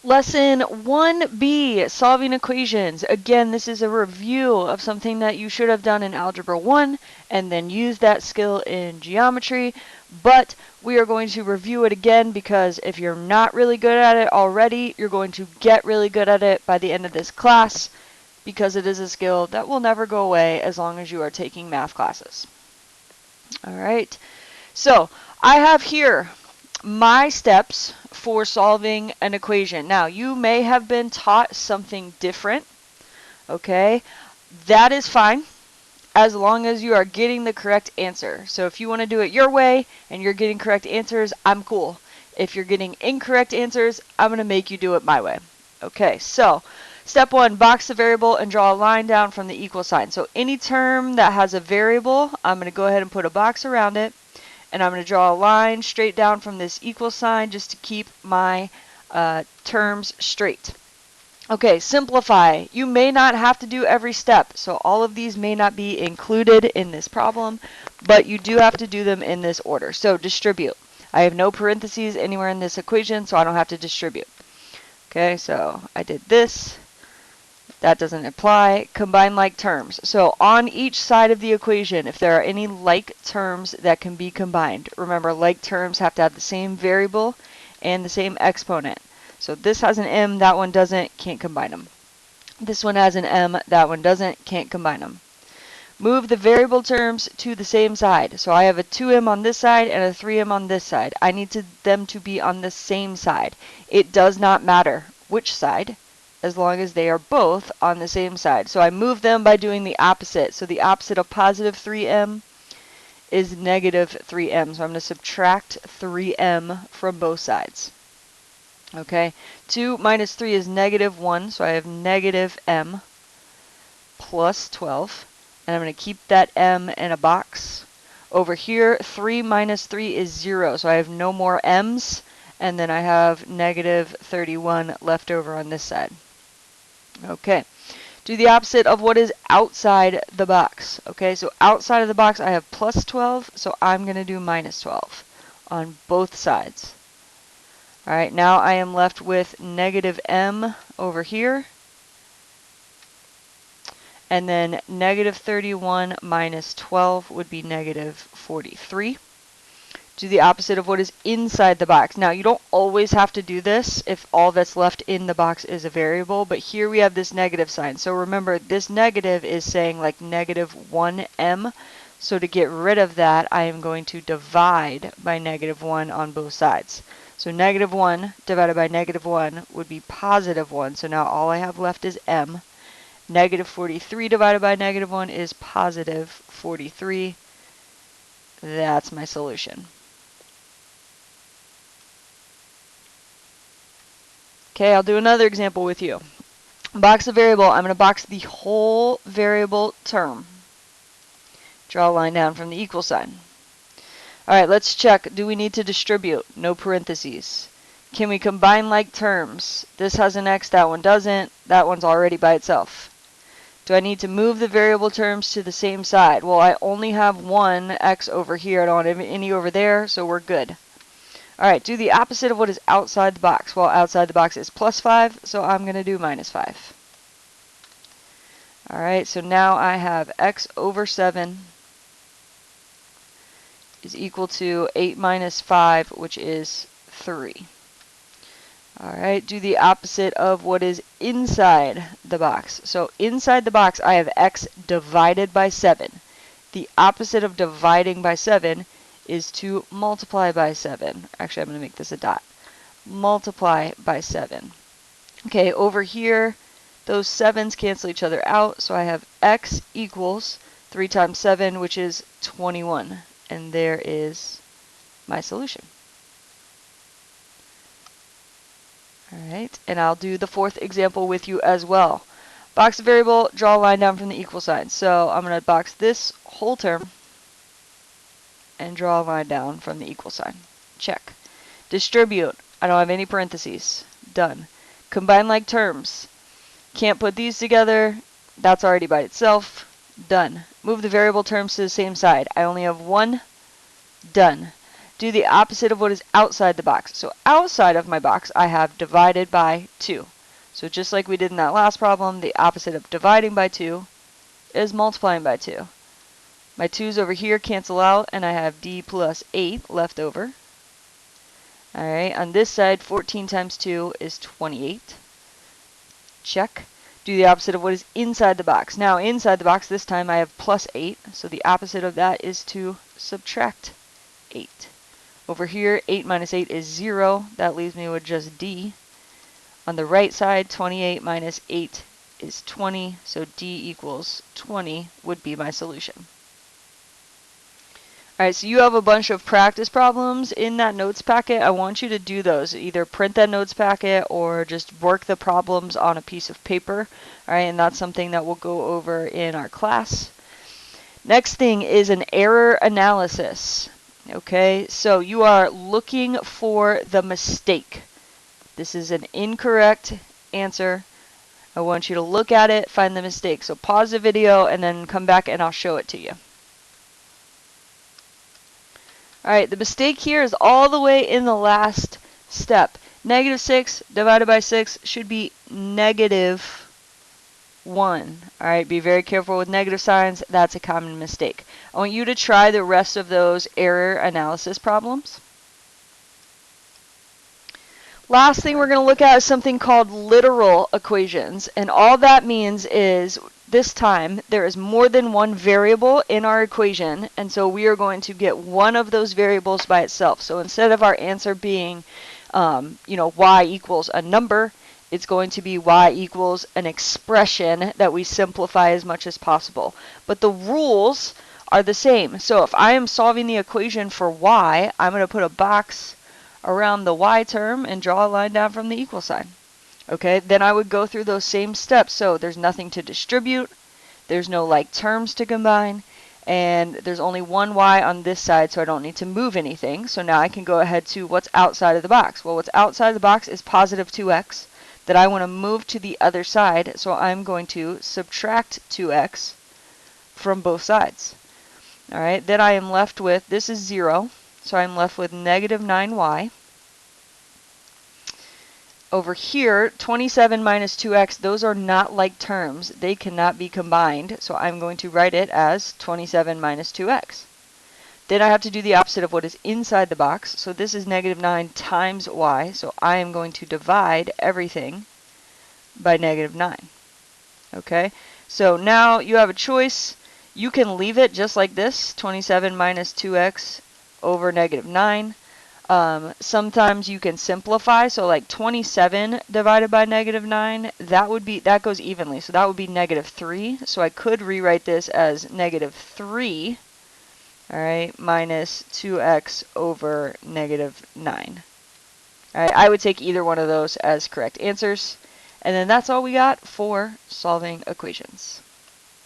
Lesson 1B, solving equations. Again, this is a review of something that you should have done in Algebra 1 and then use that skill in geometry. But we are going to review it again because if you're not really good at it already, you're going to get really good at it by the end of this class because it is a skill that will never go away as long as you are taking math classes. All right, so I have here my steps for solving an equation. Now, you may have been taught something different, okay? That is fine as long as you are getting the correct answer. So if you want to do it your way and you're getting correct answers, I'm cool. If you're getting incorrect answers, I'm going to make you do it my way. Okay, so step 1, box the variable and draw a line down from the equal sign. So any term that has a variable, I'm going to go ahead and put a box around it. And I'm going to draw a line straight down from this equal sign just to keep my terms straight. Okay, simplify. You may not have to do every step, so all of these may not be included in this problem, but you do have to do them in this order. So distribute. I have no parentheses anywhere in this equation, so I don't have to distribute. Okay, so I did this. That doesn't apply. Combine like terms. So on each side of the equation, if there are any like terms that can be combined, remember like terms have to have the same variable and the same exponent. So this has an m, that one doesn't, can't combine them. This one has an m, that one doesn't, can't combine them. Move the variable terms to the same side. So I have a 2m on this side and a 3m on this side. I need them to be on the same side. It does not matter which side, as long as they are both on the same side. So I move them by doing the opposite. So the opposite of positive 3m is negative 3m. So I'm going to subtract 3m from both sides. Okay, 2 minus 3 is negative 1, so I have negative m plus 12. And I'm going to keep that m in a box. Over here, 3 minus 3 is 0, so I have no more m's. And then I have negative 31 left over on this side. Okay, do the opposite of what is outside the box. Okay, so outside of the box I have plus 12, so I'm going to do minus 12 on both sides. Alright, now I am left with negative m over here, and then negative 31 minus 12 would be negative 43. Do the opposite of what is inside the box. Now, you don't always have to do this if all that's left in the box is a variable, but here we have this negative sign. So remember, this negative is saying like negative 1m. So to get rid of that, I am going to divide by negative 1 on both sides. So negative 1 divided by negative 1 would be positive 1. So now all I have left is m. Negative 43 divided by negative 1 is positive 43. That's my solution. Okay, I'll do another example with you. Box a variable. I'm going to box the whole variable term. Draw a line down from the equal sign. Alright, let's check. Do we need to distribute? No parentheses. Can we combine like terms? This has an x, that one doesn't. That one's already by itself. Do I need to move the variable terms to the same side? Well, I only have one x over here. I don't have any over there, so we're good. Alright, do the opposite of what is outside the box. Well, outside the box is plus 5, so I'm going to do minus 5. Alright, so now I have x over 7 is equal to 8 minus 5, which is 3. Alright, do the opposite of what is inside the box. So inside the box, I have x divided by 7. The opposite of dividing by 7 is to multiply by 7. Actually, I'm going to make this a dot. Multiply by 7. Okay, over here, those 7's cancel each other out, so I have x equals 3 times 7, which is 21. And there is my solution. Alright, and I'll do the fourth example with you as well. Box a variable, draw a line down from the equal sign. So I'm going to box this whole term and draw a line down from the equal sign. Check. Distribute. I don't have any parentheses. Done. Combine like terms. Can't put these together. That's already by itself. Done. Move the variable terms to the same side. I only have one. Done. do the opposite of what is outside the box. So outside of my box, I have divided by 2. So just like we did in that last problem, the opposite of dividing by 2 is multiplying by 2. My 2's over here cancel out, and I have d plus 8 left over. Alright, on this side, 14 times 2 is 28. Check. Do the opposite of what is inside the box. Now, inside the box, this time I have plus 8, so the opposite of that is to subtract 8. Over here, 8 minus 8 is 0. That leaves me with just d. On the right side, 28 minus 8 is 20, so d equals 20 would be my solution. Alright, so you have a bunch of practice problems in that notes packet. I want you to do those. Either print that notes packet or just work the problems on a piece of paper. Alright, and that's something that we'll go over in our class. Next thing is an error analysis. Okay, so you are looking for the mistake. This is an incorrect answer. I want you to look at it, find the mistake. So pause the video and then come back and I'll show it to you. Alright, the mistake here is all the way in the last step. Negative 6 divided by 6 should be negative 1. Alright, be very careful with negative signs. That's a common mistake. I want you to try the rest of those error analysis problems. Last thing we're going to look at is something called literal equations. And all that means is this time there is more than one variable in our equation, and so we are going to get one of those variables by itself. So instead of our answer being y equals a number, it's going to be y equals an expression that we simplify as much as possible. But the rules are the same. So if I am solving the equation for y, I'm going to put a box around the y term and draw a line down from the equal sign. Okay, then I would go through those same steps. So there's nothing to distribute, there's no like terms to combine, and there's only one y on this side, so I don't need to move anything. So now I can go ahead to what's outside of the box. Well, what's outside of the box is positive 2x that I want to move to the other side, so I'm going to subtract 2x from both sides. Alright, then I am left with, this is 0, so I'm left with negative 9y. Over here, 27 minus 2x, those are not like terms. They cannot be combined, so I'm going to write it as 27 minus 2x. Then I have to do the opposite of what is inside the box. So this is negative 9 times y, so I am going to divide everything by negative 9. Okay, so now you have a choice. You can leave it just like this, 27 minus 2x over negative 9. Sometimes you can simplify, so like 27 divided by negative 9, that goes evenly, so that would be negative 3. So I could rewrite this as negative 3, alright, minus 2x over negative 9. Alright, I would take either one of those as correct answers. And then that's all we got for solving equations.